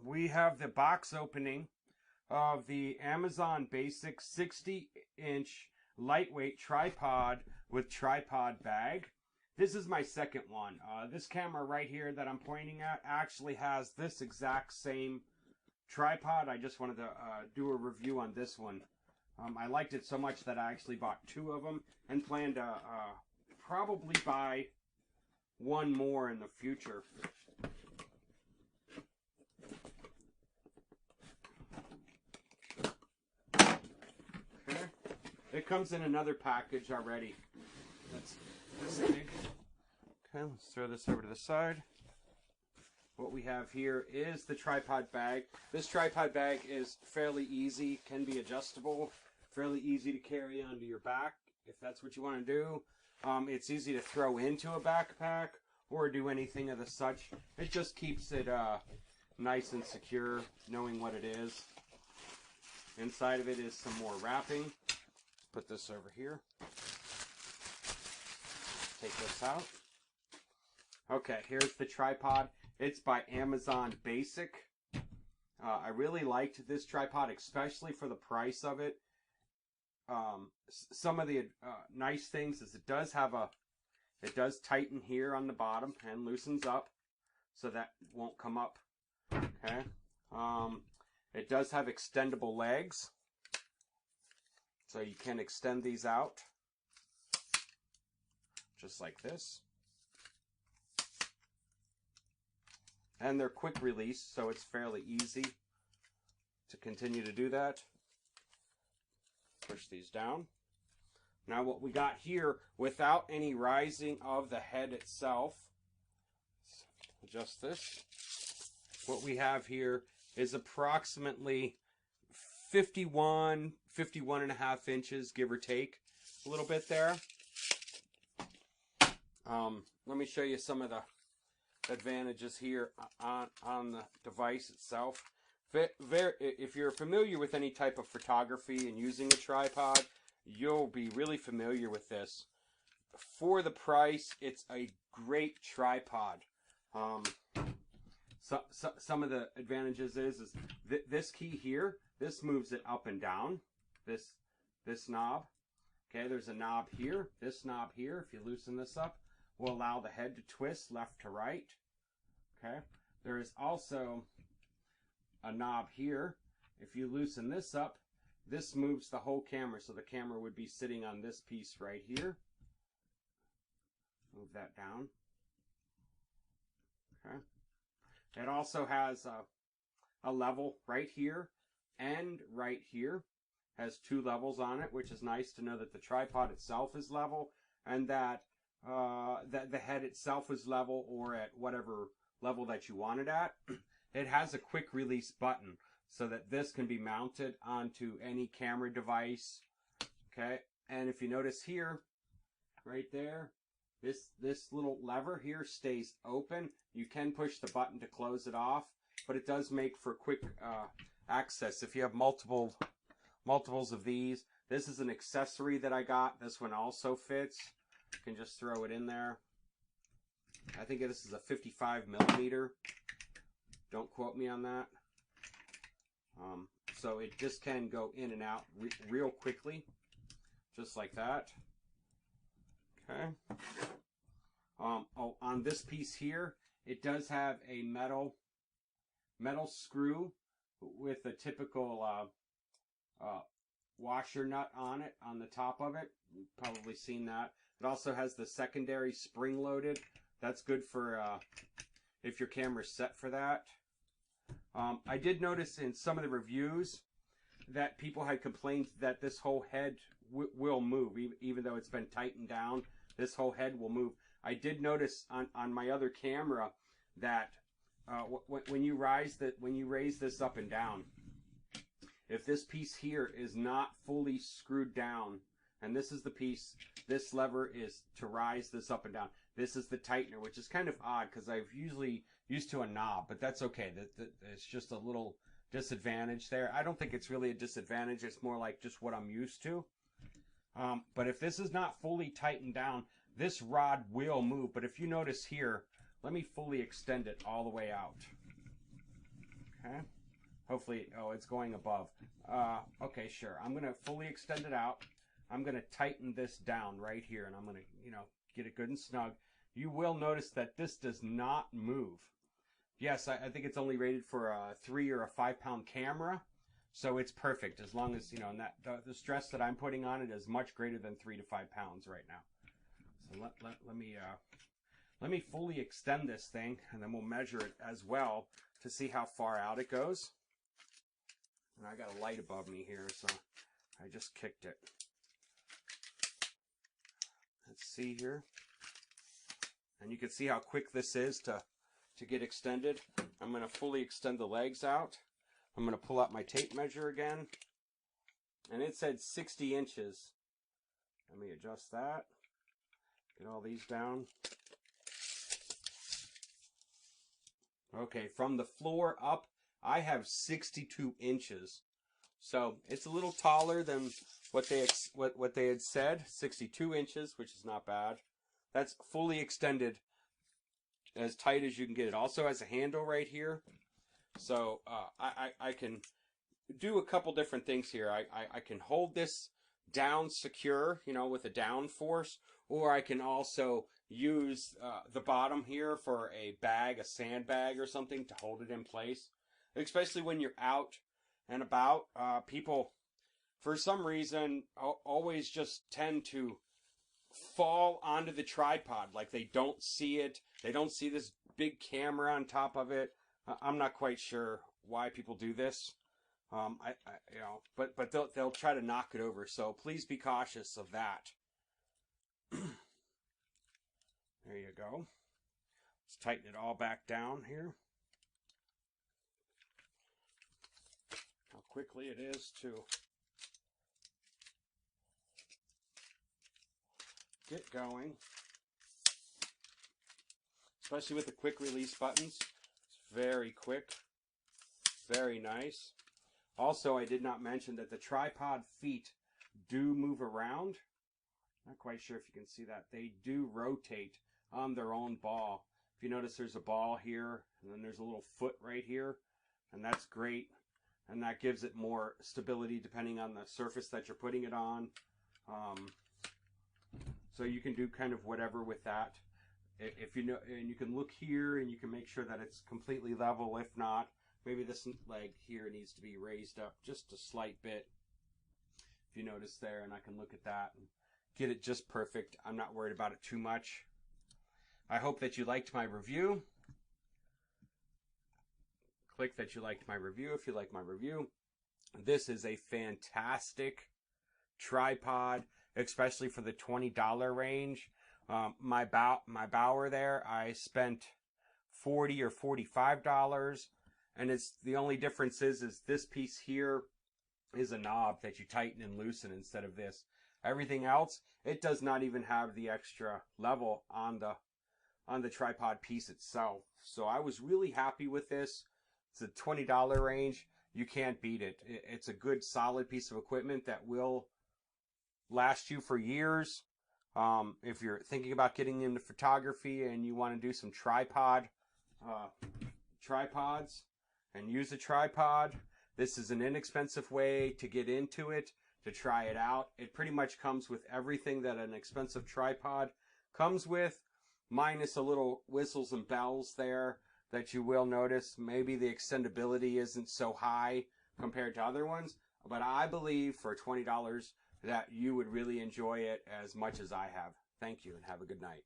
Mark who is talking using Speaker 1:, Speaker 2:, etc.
Speaker 1: we have the box opening of the Amazon Basic 60-inch lightweight tripod with tripod bag. This is my second one. This camera right here that I'm pointing at actually has this exact same tripod. I just wanted to do a review on this one. I liked it so much that I actually bought two of them and plan to probably buy one more in the future. Okay. It comes in another package already. That's this big. Okay, let's throw this over to the side. What we have here is the tripod bag. This tripod bag is fairly easy, can be adjustable, fairly easy to carry onto your back if that's what you want to do. It's easy to throw into a backpack or do anything of the such. It just keeps it nice and secure, knowing what it is. Inside of it is some more wrapping. Let's put this over here. Take this out. Okay, here's the tripod. It's by Amazon Basic. I really liked this tripod, especially for the price of it. Some of the nice things is it does tighten here on the bottom and loosens up, so that won't come up. Okay. It does have extendable legs, so you can extend these out, just like this. And they're quick release, so it's fairly easy to continue to do that. Push these down. Now what we got here, without any rising of the head itself, adjust this. What we have here is approximately 51 and a half inches, give or take a little bit there. Let me show you some of the advantages here on the device itself. If you're familiar with any type of photography and using a tripod, you'll be really familiar with this. For the price, it's a great tripod. Some of the advantages is this key here, this moves it up and down, this knob. Okay, there's a knob here. This knob here, if you loosen this up, will allow the head to twist left to right. Okay, there is also a knob here. If you loosen this up, this moves the whole camera, so the camera would be sitting on this piece right here. Move that down. Okay. It also has a level right here and right here. Has two levels on it, which is nice to know that the tripod itself is level and that the head itself is level, or at whatever level that you want it at. It has a quick release button so that this can be mounted onto any camera device. Okay, and if you notice here, right there, this little lever here stays open. You can push the button to close it off, but it does make for quick access. If you have multiples of these, this is an accessory that I got. This one also fits. You can just throw it in there. I think this is a 55 millimeter. Don't quote me on that. So it just can go in and out real quickly, just like that. Okay. On this piece here, it does have a metal screw with a typical washer nut on it, on the top of it. You've probably seen that. It also has the secondary spring-loaded. That's good for if your camera's set for that. I did notice in some of the reviews that people had complained that this whole head will move, even though it's been tightened down. This whole head will move. I did notice on my other camera that when you raise this up and down, if this piece here is not fully screwed down, and this is the piece, this lever is to rise this up and down. This is the tightener, which is kind of odd because I've usually used to a knob, but that's okay. It's just a little disadvantage there. I don't think it's really a disadvantage. It's more like just what I'm used to. But if this is not fully tightened down, this rod will move. But if you notice here, let me fully extend it all the way out. Okay. Hopefully, oh, it's going above. Okay, sure. I'm going to fully extend it out. I'm going to tighten this down right here, and I'm going to, get it good and snug. You will notice that this does not move. Yes, I think it's only rated for a 3 or a 5 pound camera, so it's perfect as long as, and that the stress that I'm putting on it is much greater than 3 to 5 pounds right now. So let me fully extend this thing, and then we'll measure it as well to see how far out it goes. And I got a light above me here, so I just kicked it. Let's see here. And you can see how quick this is to get extended. I'm going to fully extend the legs out. I'm going to pull out my tape measure again. And it said 60 inches. Let me adjust that. Get all these down. Okay, from the floor up, I have 62 inches. So it's a little taller than what they had said, 62 inches, which is not bad. That's fully extended as tight as you can get. It also has a handle right here. So I can do a couple different things here. I can hold this down secure, with a down force, or I can also use the bottom here for a bag, a sandbag or something to hold it in place. Especially when you're out and about, people, for some reason, always just tend to fall onto the tripod, like they don't see it. They don't see this big camera on top of it. I'm not quite sure why people do this. But they'll try to knock it over. So please be cautious of that. There you go. Let's tighten it all back down here. How quickly it is to get going. Especially with the quick release buttons. It's very quick. Very nice. Also, I did not mention that the tripod feet do move around. Not quite sure if you can see that. They do rotate on their own ball. If you notice, there's a ball here, and then there's a little foot right here, and that's great. And that gives it more stability depending on the surface that you're putting it on. So you can do kind of whatever with that. If you know, and you can look here, and you can make sure that it's completely level. If not, maybe this leg here needs to be raised up just a slight bit. If you notice there, and I can look at that and get it just perfect. I'm not worried about it too much. I hope that you liked my review. Click that you liked my review if you like my review. This is a fantastic tripod, especially for the $20 range. My Bauer there, I spent $40 or $45, and it's the only difference is this piece here is a knob that you tighten and loosen instead of this. Everything else, it does not even have the extra level on the tripod piece itself. So I was really happy with this. It's a $20 range. You can't beat it. It's a good, solid piece of equipment that will last you for years. If you're thinking about getting into photography and you want to do some tripods and use a tripod, this is an inexpensive way to get into it, to try it out. It pretty much comes with everything that an expensive tripod comes with, minus a little whistles and bells there that you will notice. Maybe the extendability isn't so high compared to other ones, but I believe for $20 that you would really enjoy it as much as I have. Thank you and have a good night.